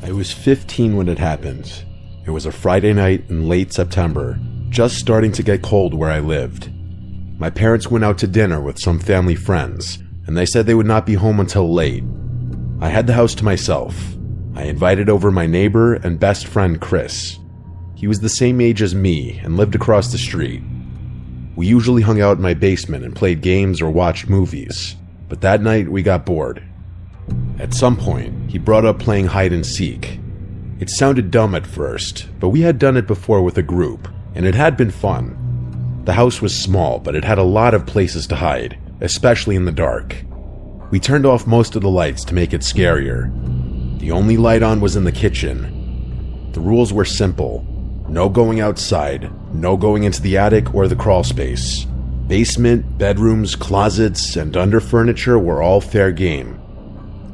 I was 15 when it happened. It was a Friday night in late September, just starting to get cold where I lived. My parents went out to dinner with some family friends, and they said they would not be home until late. I had the house to myself. I invited over my neighbor and best friend Chris. He was the same age as me and lived across the street. We usually hung out in my basement and played games or watched movies, but that night we got bored. At some point, he brought up playing hide and seek. It sounded dumb at first, but we had done it before with a group, and it had been fun. The house was small, but it had a lot of places to hide, especially in the dark. We turned off most of the lights to make it scarier. The only light on was in the kitchen. The rules were simple. No going outside, no going into the attic or the crawl space. Basement, bedrooms, closets, and under furniture were all fair game.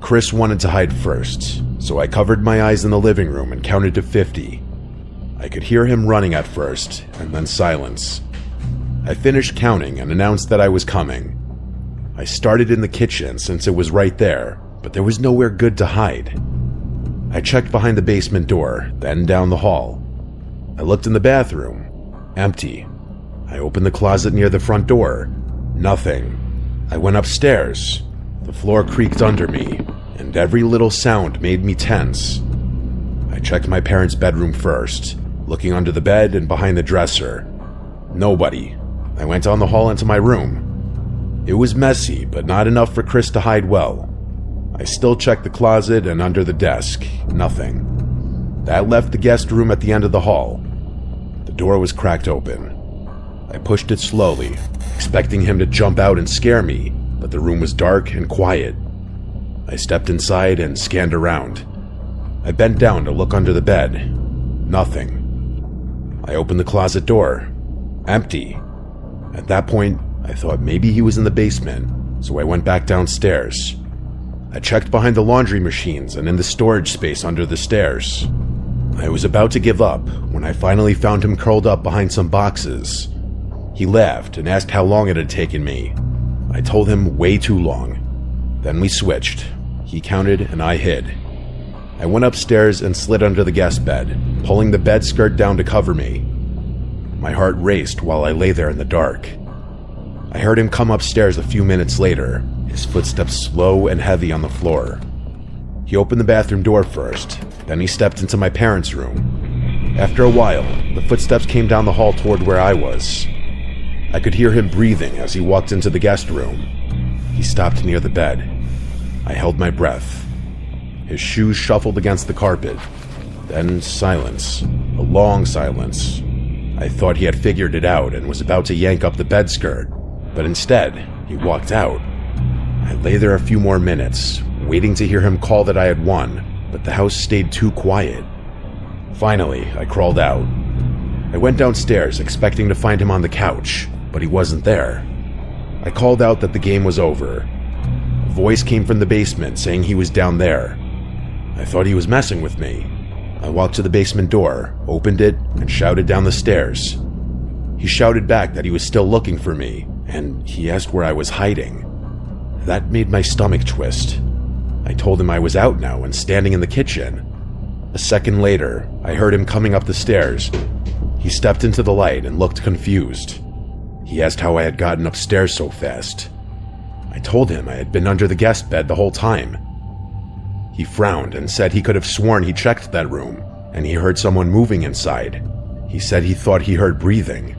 Chris wanted to hide first, so I covered my eyes in the living room and counted to 50. I could hear him running at first, and then silence. I finished counting and announced that I was coming. I started in the kitchen since it was right there, but there was nowhere good to hide. I checked behind the basement door, then down the hall. I looked in the bathroom. Empty. I opened the closet near the front door. Nothing. I went upstairs. The floor creaked under me, and every little sound made me tense. I checked my parents' bedroom first, looking under the bed and behind the dresser. Nobody. I went down the hall into my room. It was messy, but not enough for Chris to hide well. I still checked the closet and under the desk. Nothing. That left the guest room at the end of the hall. The door was cracked open. I pushed it slowly, expecting him to jump out and scare me, but the room was dark and quiet. I stepped inside and scanned around. I bent down to look under the bed. Nothing. I opened the closet door. Empty. At that point, I thought maybe he was in the basement, so I went back downstairs. I checked behind the laundry machines and in the storage space under the stairs. I was about to give up when I finally found him curled up behind some boxes. He laughed and asked how long it had taken me. I told him way too long. Then we switched. He counted and I hid. I went upstairs and slid under the guest bed, pulling the bed skirt down to cover me. My heart raced while I lay there in the dark. I heard him come upstairs a few minutes later, his footsteps slow and heavy on the floor. He opened the bathroom door first, then he stepped into my parents' room. After a while, the footsteps came down the hall toward where I was. I could hear him breathing as he walked into the guest room. He stopped near the bed. I held my breath. His shoes shuffled against the carpet. Then silence. A long silence. I thought he had figured it out and was about to yank up the bed skirt, but instead, he walked out. I lay there a few more minutes, waiting to hear him call that I had won, but the house stayed too quiet. Finally, I crawled out. I went downstairs expecting to find him on the couch, but he wasn't there. I called out that the game was over. A voice came from the basement saying he was down there. I thought he was messing with me. I walked to the basement door, opened it, and shouted down the stairs. He shouted back that he was still looking for me, and he asked where I was hiding. That made my stomach twist. I told him I was out now and standing in the kitchen. A second later, I heard him coming up the stairs. He stepped into the light and looked confused. He asked how I had gotten upstairs so fast. I told him I had been under the guest bed the whole time. He frowned and said he could have sworn he checked that room, and he heard someone moving inside. He said he thought he heard breathing.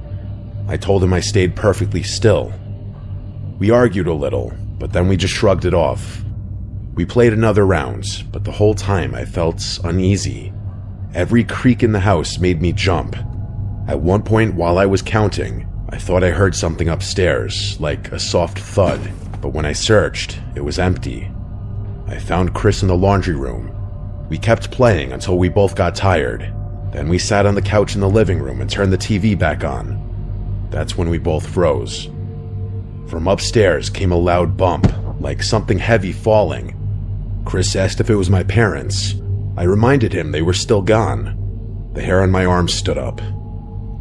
I told him I stayed perfectly still. We argued a little, but then we just shrugged it off. We played another round, but the whole time I felt uneasy. Every creak in the house made me jump. At one point while I was counting, I thought I heard something upstairs, like a soft thud, but when I searched, it was empty. I found Chris in the laundry room. We kept playing until we both got tired. Then we sat on the couch in the living room and turned the TV back on. That's when we both froze. From upstairs came a loud bump, like something heavy falling. Chris asked if it was my parents. I reminded him they were still gone. The hair on my arm stood up.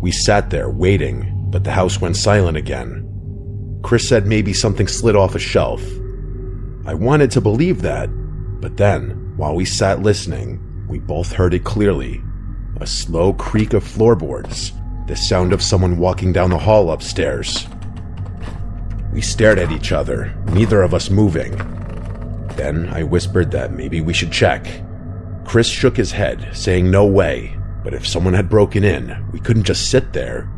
We sat there waiting, but the house went silent again. Chris said maybe something slid off a shelf. I wanted to believe that, but then, while we sat listening, We both heard it clearly. A slow creak of floorboards, the sound of someone walking down the hall upstairs. We stared at each other, neither of us moving. Then I whispered that maybe we should check. Chris shook his head, saying no way, but if someone had broken in, we couldn't just sit there.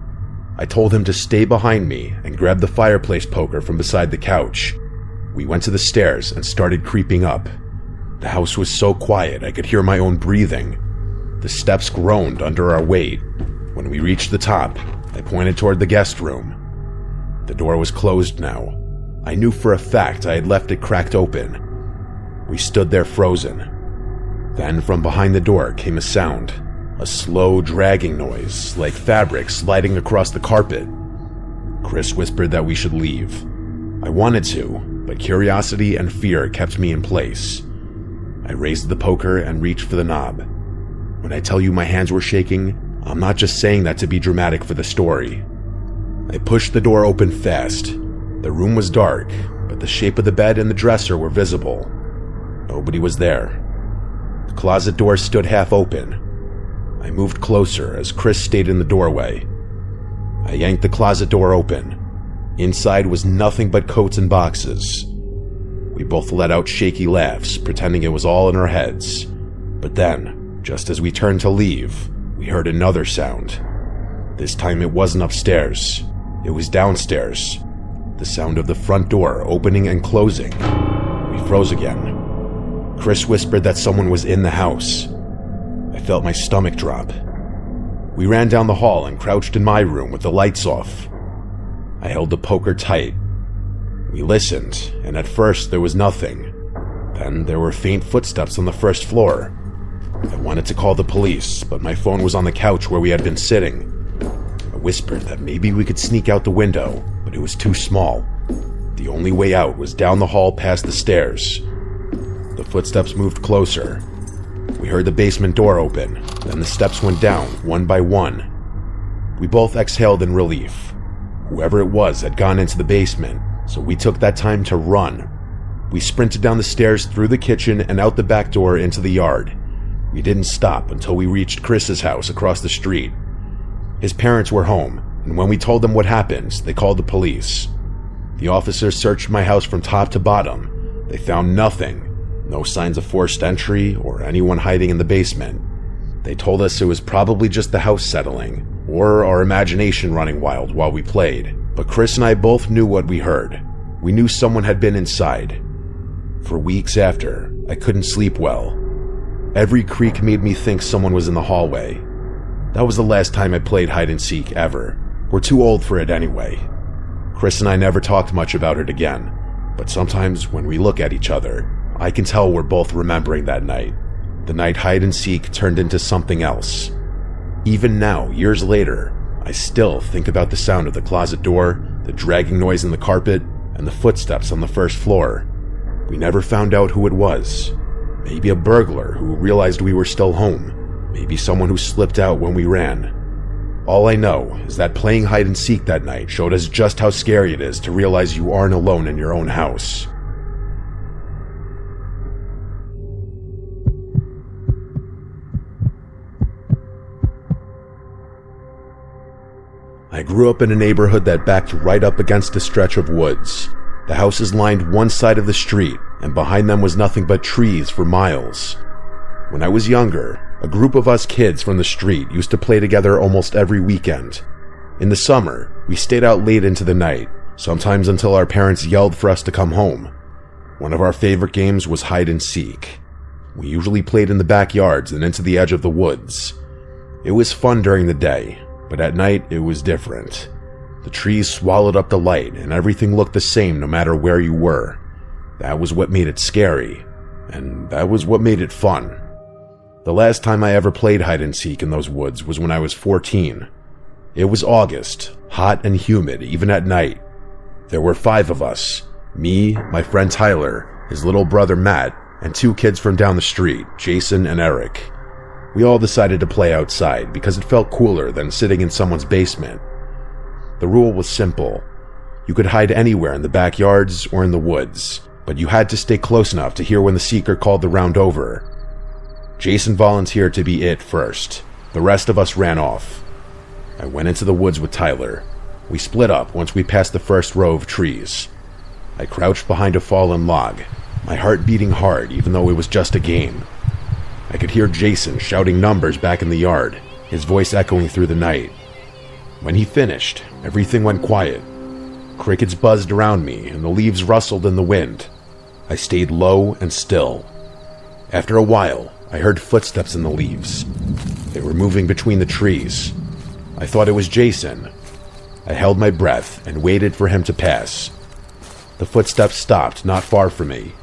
I told him to stay behind me and grab the fireplace poker from beside the couch. We went to the stairs and started creeping up. The house was so quiet I could hear my own breathing. The steps groaned under our weight. When we reached the top, I pointed toward the guest room. The door was closed now. I knew for a fact I had left it cracked open. We stood there frozen. Then from behind the door came a sound, a slow dragging noise, like fabric sliding across the carpet. Chris whispered that we should leave. I wanted to, but curiosity and fear kept me in place. I raised the poker and reached for the knob. When I tell you my hands were shaking, I'm not just saying that to be dramatic for the story. I pushed the door open fast. The room was dark, but the shape of the bed and the dresser were visible. Nobody was there. The closet door stood half open. I moved closer as Chris stayed in the doorway. I yanked the closet door open. Inside was nothing but coats and boxes. We both let out shaky laughs, pretending it was all in our heads. But then, just as we turned to leave, we heard another sound. This time it wasn't upstairs. It was downstairs. The sound of the front door opening and closing. We froze again. Chris whispered that someone was in the house. I felt my stomach drop. We ran down the hall and crouched in my room with the lights off. I held the poker tight. We listened, and at first there was nothing. Then there were faint footsteps on the first floor. I wanted to call the police, but my phone was on the couch where we had been sitting. I whispered that maybe we could sneak out the window, but it was too small. The only way out was down the hall past the stairs. The footsteps moved closer. We heard the basement door open, then the steps went down, one by one. We both exhaled in relief. Whoever it was had gone into the basement, so we took that time to run. We sprinted down the stairs through the kitchen and out the back door into the yard. We didn't stop until we reached Chris's house across the street. His parents were home, and when we told them what happened, they called the police. The officers searched my house from top to bottom. They found nothing. No signs of forced entry or anyone hiding in the basement. They told us it was probably just the house settling, or our imagination running wild while we played. But Chris and I both knew what we heard. We knew someone had been inside. For weeks after, I couldn't sleep well. Every creak made me think someone was in the hallway. That was the last time I played hide and seek ever. We're too old for it anyway. Chris and I never talked much about it again, but sometimes when we look at each other, I can tell we're both remembering that night. The night hide and seek turned into something else. Even now, years later, I still think about the sound of the closet door, the dragging noise in the carpet, and the footsteps on the first floor. We never found out who it was. Maybe a burglar who realized we were still home. Maybe someone who slipped out when we ran. All I know is that playing hide and seek that night showed us just how scary it is to realize you aren't alone in your own house. I grew up in a neighborhood that backed right up against a stretch of woods. The houses lined one side of the street, and behind them was nothing but trees for miles. When I was younger, a group of us kids from the street used to play together almost every weekend. In the summer, we stayed out late into the night, sometimes until our parents yelled for us to come home. One of our favorite games was hide and seek. We usually played in the backyards and into the edge of the woods. It was fun during the day, but at night it was different. The trees swallowed up the light and everything looked the same no matter where you were. That was what made it scary, and that was what made it fun. The last time I ever played hide and seek in those woods was when I was 14. It was August, hot and humid even at night. There were 5 of us, me, my friend Tyler, his little brother Matt, and 2 kids from down the street, Jason and Eric. We all decided to play outside because it felt cooler than sitting in someone's basement. The rule was simple. You could hide anywhere in the backyards or in the woods, but you had to stay close enough to hear when the seeker called the round over. Jason volunteered to be it first. The rest of us ran off. I went into the woods with Tyler. We split up once we passed the first row of trees. I crouched behind a fallen log, my heart beating hard even though it was just a game. I could hear Jason shouting numbers back in the yard, his voice echoing through the night. When he finished, everything went quiet. Crickets buzzed around me and the leaves rustled in the wind. I stayed low and still. After a while, I heard footsteps in the leaves. They were moving between the trees. I thought it was Jason. I held my breath and waited for him to pass. The footsteps stopped not far from me.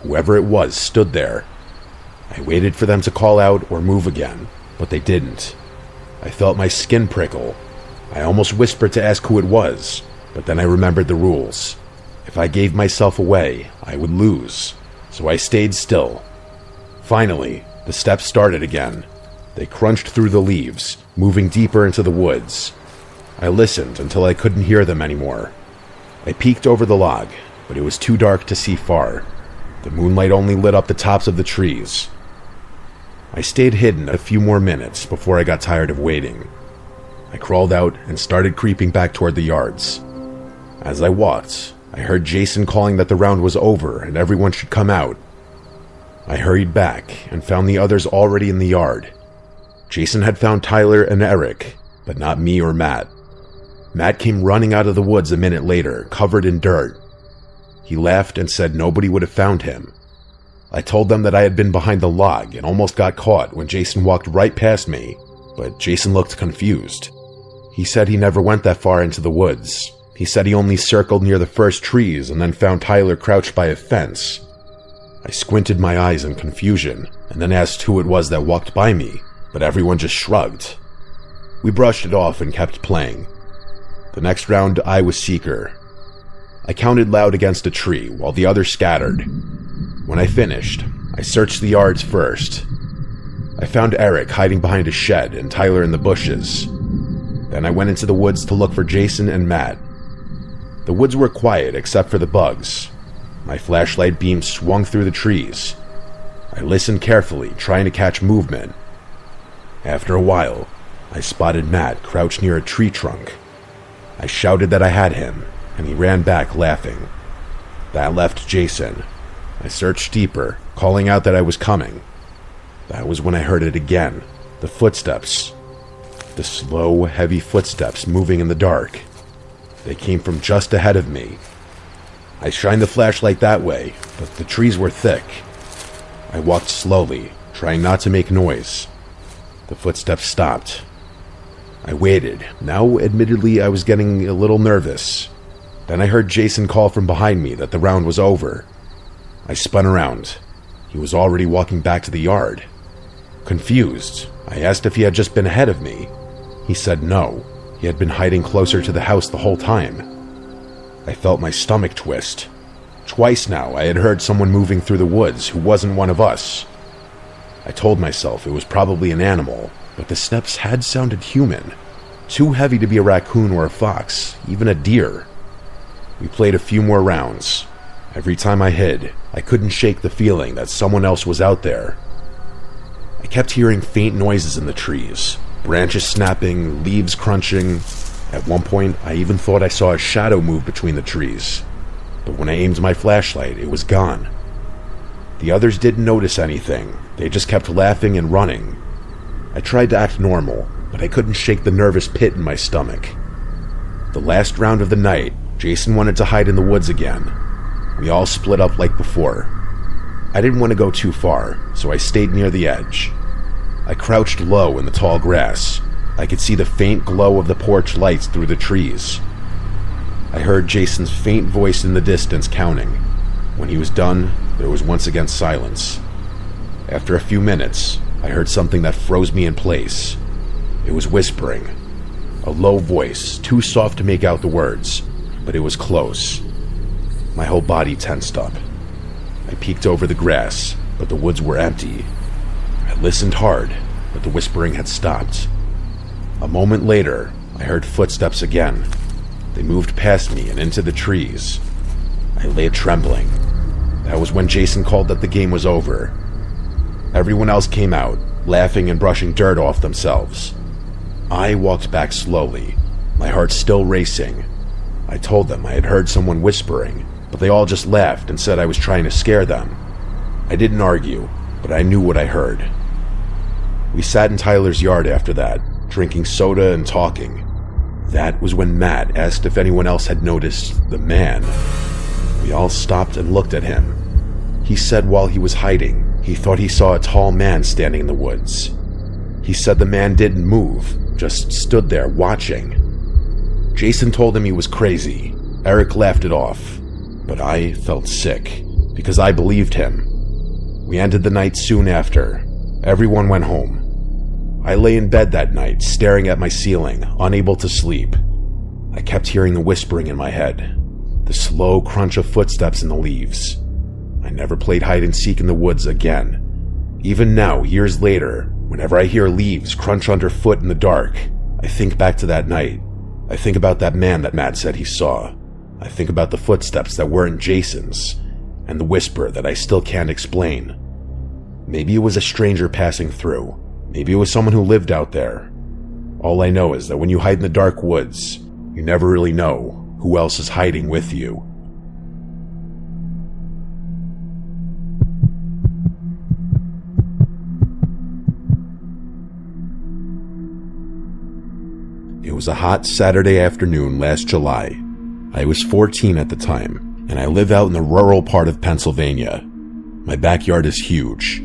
Whoever it was stood there. I waited for them to call out or move again, but they didn't. I felt my skin prickle. I almost whispered to ask who it was, but then I remembered the rules. If I gave myself away, I would lose, so I stayed still. Finally, the steps started again. They crunched through the leaves, moving deeper into the woods. I listened until I couldn't hear them anymore. I peeked over the log, but it was too dark to see far. The moonlight only lit up the tops of the trees. I stayed hidden a few more minutes before I got tired of waiting. I crawled out and started creeping back toward the yards. As I walked, I heard Jason calling that the round was over and everyone should come out. I hurried back and found the others already in the yard. Jason had found Tyler and Eric, but not me or Matt. Matt came running out of the woods a minute later, covered in dirt. He laughed and said nobody would have found him. I told them that I had been behind the log and almost got caught when Jason walked right past me, but Jason looked confused. He said he never went that far into the woods. He said he only circled near the first trees and then found Tyler crouched by a fence. I squinted my eyes in confusion and then asked who it was that walked by me, but everyone just shrugged. We brushed it off and kept playing. The next round, I was seeker. I counted loud against a tree while the others scattered. When I finished, I searched the yards first. I found Eric hiding behind a shed and Tyler in the bushes. Then I went into the woods to look for Jason and Matt. The woods were quiet except for the bugs. My flashlight beam swung through the trees. I listened carefully, trying to catch movement. After a while, I spotted Matt crouched near a tree trunk. I shouted that I had him, and he ran back laughing. That left Jason. I searched deeper, calling out that I was coming. That was when I heard it again, the footsteps. The slow, heavy footsteps moving in the dark. They came from just ahead of me. I shined the flashlight that way, but the trees were thick. I walked slowly, trying not to make noise. The footsteps stopped. I waited. Now, admittedly, I was getting a little nervous. Then I heard Jason call from behind me that the round was over. I spun around. He was already walking back to the yard. Confused, I asked if he had just been ahead of me. He said no. He had been hiding closer to the house the whole time. I felt my stomach twist. Twice now I had heard someone moving through the woods who wasn't one of us. I told myself it was probably an animal, but the steps had sounded human. Too heavy to be a raccoon or a fox, even a deer. We played a few more rounds. Every time I hid, I couldn't shake the feeling that someone else was out there. I kept hearing faint noises in the trees, branches snapping, leaves crunching. At one point, I even thought I saw a shadow move between the trees. But when I aimed my flashlight, it was gone. The others didn't notice anything. They just kept laughing and running. I tried to act normal, but I couldn't shake the nervous pit in my stomach. The last round of the night, Jason wanted to hide in the woods again. We all split up like before. I didn't want to go too far, so I stayed near the edge. I crouched low in the tall grass. I could see the faint glow of the porch lights through the trees. I heard Jason's faint voice in the distance counting. When he was done, there was once again silence. After a few minutes, I heard something that froze me in place. It was whispering. A low voice, too soft to make out the words, but it was close. My whole body tensed up. I peeked over the grass, but the woods were empty. I listened hard, but the whispering had stopped. A moment later, I heard footsteps again. They moved past me and into the trees. I lay trembling. That was when Jason called that the game was over. Everyone else came out, laughing and brushing dirt off themselves. I walked back slowly, my heart still racing. I told them I had heard someone whispering, but they all just laughed and said I was trying to scare them. I didn't argue, but I knew what I heard. We sat in Tyler's yard after that, drinking soda and talking. That was when Matt asked if anyone else had noticed the man. We all stopped and looked at him. He said while he was hiding, he thought he saw a tall man standing in the woods. He said the man didn't move, just stood there watching. Jason told him he was crazy. Eric laughed it off, but I felt sick because I believed him. We ended the night soon after. Everyone went home. I lay in bed that night, staring at my ceiling, unable to sleep. I kept hearing the whispering in my head, the slow crunch of footsteps in the leaves. I never played hide and seek in the woods again. Even now, years later, whenever I hear leaves crunch underfoot in the dark, I think back to that night. I think about that man that Matt said he saw. I think about the footsteps that weren't Jason's, and the whisper that I still can't explain. Maybe it was a stranger passing through. Maybe it was someone who lived out there. All I know is that when you hide in the dark woods, you never really know who else is hiding with you. It was a hot Saturday afternoon last July. I was 14 at the time, and I live out in the rural part of Pennsylvania. My backyard is huge.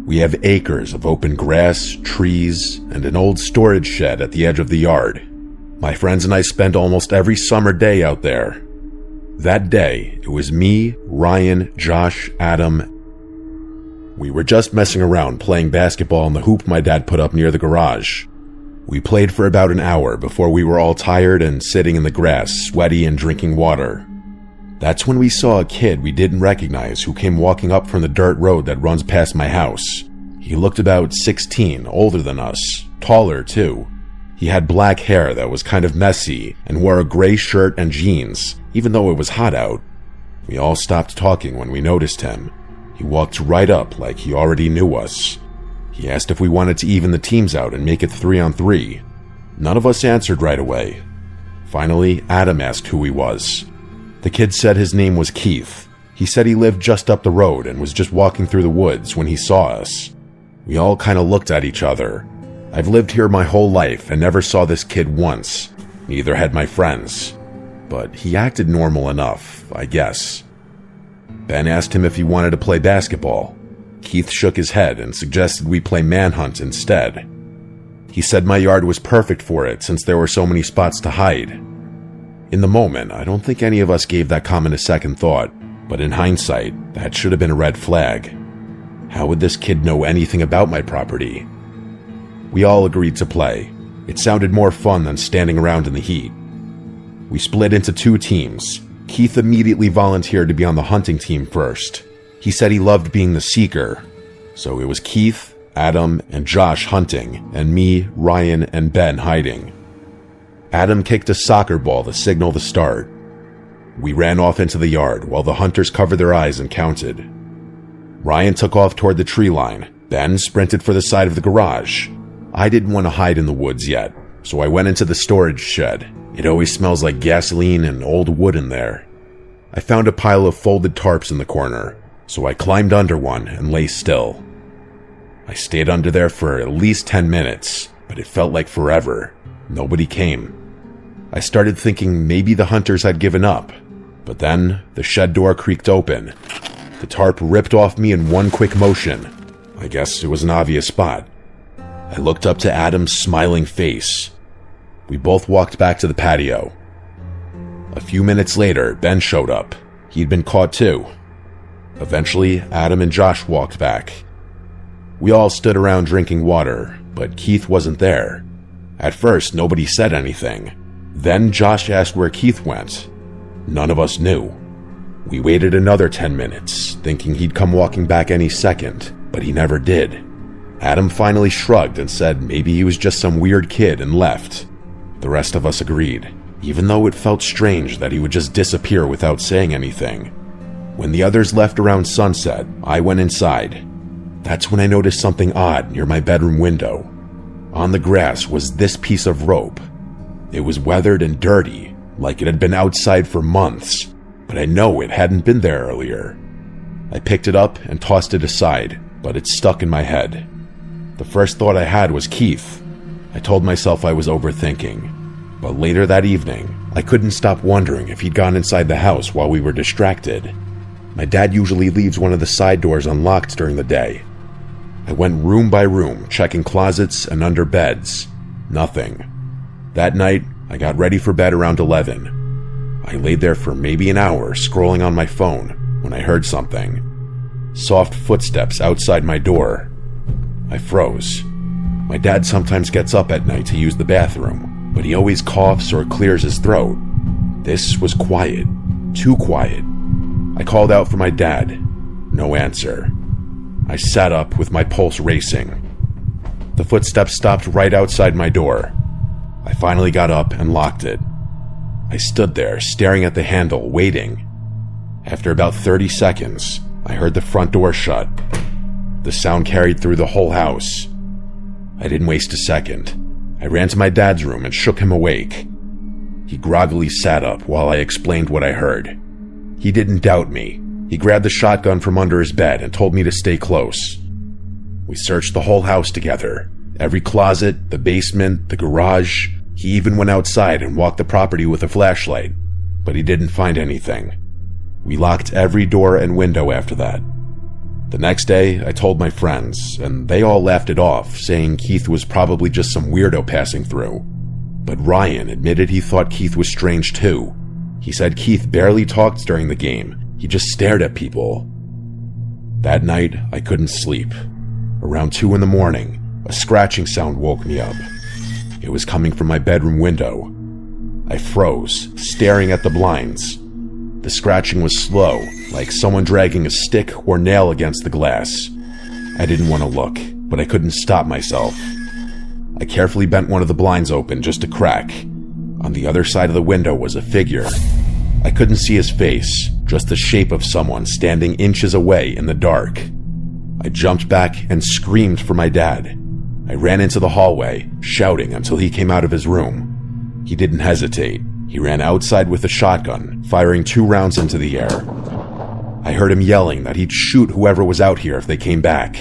We have acres of open grass, trees, and an old storage shed at the edge of the yard. My friends and I spend almost every summer day out there. That day, it was me, Ryan, Josh, Adam. We were just messing around playing basketball on the hoop my dad put up near the garage. We played for about an hour before we were all tired and sitting in the grass, sweaty and drinking water. That's when we saw a kid we didn't recognize who came walking up from the dirt road that runs past my house. He looked about 16, older than us, taller too. He had black hair that was kind of messy and wore a gray shirt and jeans, even though it was hot out. We all stopped talking when we noticed him. He walked right up like he already knew us. He asked if we wanted to even the teams out and make it 3-on-3. None of us answered right away. Finally, Adam asked who he was. The kid said his name was Keith. He said he lived just up the road and was just walking through the woods when he saw us. We all kind of looked at each other. I've lived here my whole life and never saw this kid once. Neither had my friends. But he acted normal enough, I guess. Ben asked him if he wanted to play basketball. Keith shook his head and suggested we play manhunt instead. He said my yard was perfect for it since there were so many spots to hide. In the moment, I don't think any of us gave that comment a second thought, but in hindsight, that should have been a red flag. How would this kid know anything about my property? We all agreed to play. It sounded more fun than standing around in the heat. We split into 2 teams. Keith immediately volunteered to be on the hunting team first. He said he loved being the seeker. So it was Keith, Adam, and Josh hunting, and me, Ryan, and Ben hiding. Adam kicked a soccer ball to signal the start. We ran off into the yard while the hunters covered their eyes and counted. Ryan took off toward the tree line. Ben sprinted for the side of the garage. I didn't want to hide in the woods yet, so I went into the storage shed. It always smells like gasoline and old wood in there. I found a pile of folded tarps in the corner, so I climbed under one and lay still. I stayed under there for at least 10 minutes, but it felt like forever. Nobody came. I started thinking maybe the hunters had given up, but then the shed door creaked open. The tarp ripped off me in one quick motion. I guess it was an obvious spot. I looked up to Adam's smiling face. We both walked back to the patio. A few minutes later, Ben showed up. He'd been caught too. Eventually, Adam and Josh walked back. We all stood around drinking water, but Keith wasn't there. At first, nobody said anything. Then Josh asked where Keith went. None of us knew. We waited another 10 minutes, thinking he'd come walking back any second, but he never did. Adam finally shrugged and said maybe he was just some weird kid and left. The rest of us agreed, even though it felt strange that he would just disappear without saying anything. When the others left around sunset, I went inside. That's when I noticed something odd near my bedroom window. On the grass was this piece of rope. It was weathered and dirty, like it had been outside for months, but I know it hadn't been there earlier. I picked it up and tossed it aside, but it stuck in my head. The first thought I had was Keith. I told myself I was overthinking, but later that evening, I couldn't stop wondering if he'd gone inside the house while we were distracted. My dad usually leaves one of the side doors unlocked during the day. I went room by room, checking closets and under beds. Nothing. That night, I got ready for bed around 11. I laid there for maybe an hour scrolling on my phone when I heard something. Soft footsteps outside my door. I froze. My dad sometimes gets up at night to use the bathroom, but he always coughs or clears his throat. This was quiet. Too quiet. I called out for my dad. No answer. I sat up with my pulse racing. The footsteps stopped right outside my door. I finally got up and locked it. I stood there, staring at the handle, waiting. After about 30 seconds, I heard the front door shut. The sound carried through the whole house. I didn't waste a second. I ran to my dad's room and shook him awake. He groggily sat up while I explained what I heard. He didn't doubt me. He grabbed the shotgun from under his bed and told me to stay close. We searched the whole house together. Every closet, the basement, the garage. He even went outside and walked the property with a flashlight, but he didn't find anything. We locked every door and window after that. The next day, I told my friends, and they all laughed it off, saying Keith was probably just some weirdo passing through. But Ryan admitted he thought Keith was strange too. He said Keith barely talked during the game. He just stared at people. That night, I couldn't sleep. Around 2 a.m, a scratching sound woke me up. It was coming from my bedroom window. I froze, staring at the blinds. The scratching was slow, like someone dragging a stick or nail against the glass. I didn't want to look, but I couldn't stop myself. I carefully bent one of the blinds open just a crack. On the other side of the window was a figure. I couldn't see his face, just the shape of someone standing inches away in the dark. I jumped back and screamed for my dad. I ran into the hallway, shouting until he came out of his room. He didn't hesitate. He ran outside with a shotgun, firing 2 rounds into the air. I heard him yelling that he'd shoot whoever was out here if they came back.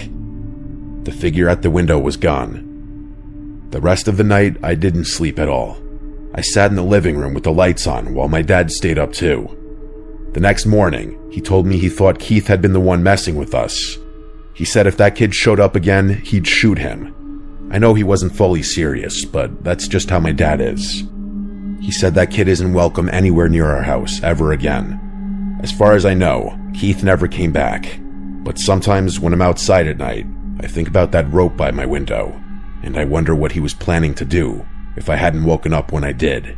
The figure at the window was gone. The rest of the night, I didn't sleep at all. I sat in the living room with the lights on while my dad stayed up too. The next morning, he told me he thought Keith had been the one messing with us. He said if that kid showed up again, he'd shoot him. I know he wasn't fully serious, but that's just how my dad is. He said that kid isn't welcome anywhere near our house ever again. As far as I know, Keith never came back. But sometimes when I'm outside at night, I think about that rope by my window, and I wonder what he was planning to do if I hadn't woken up when I did.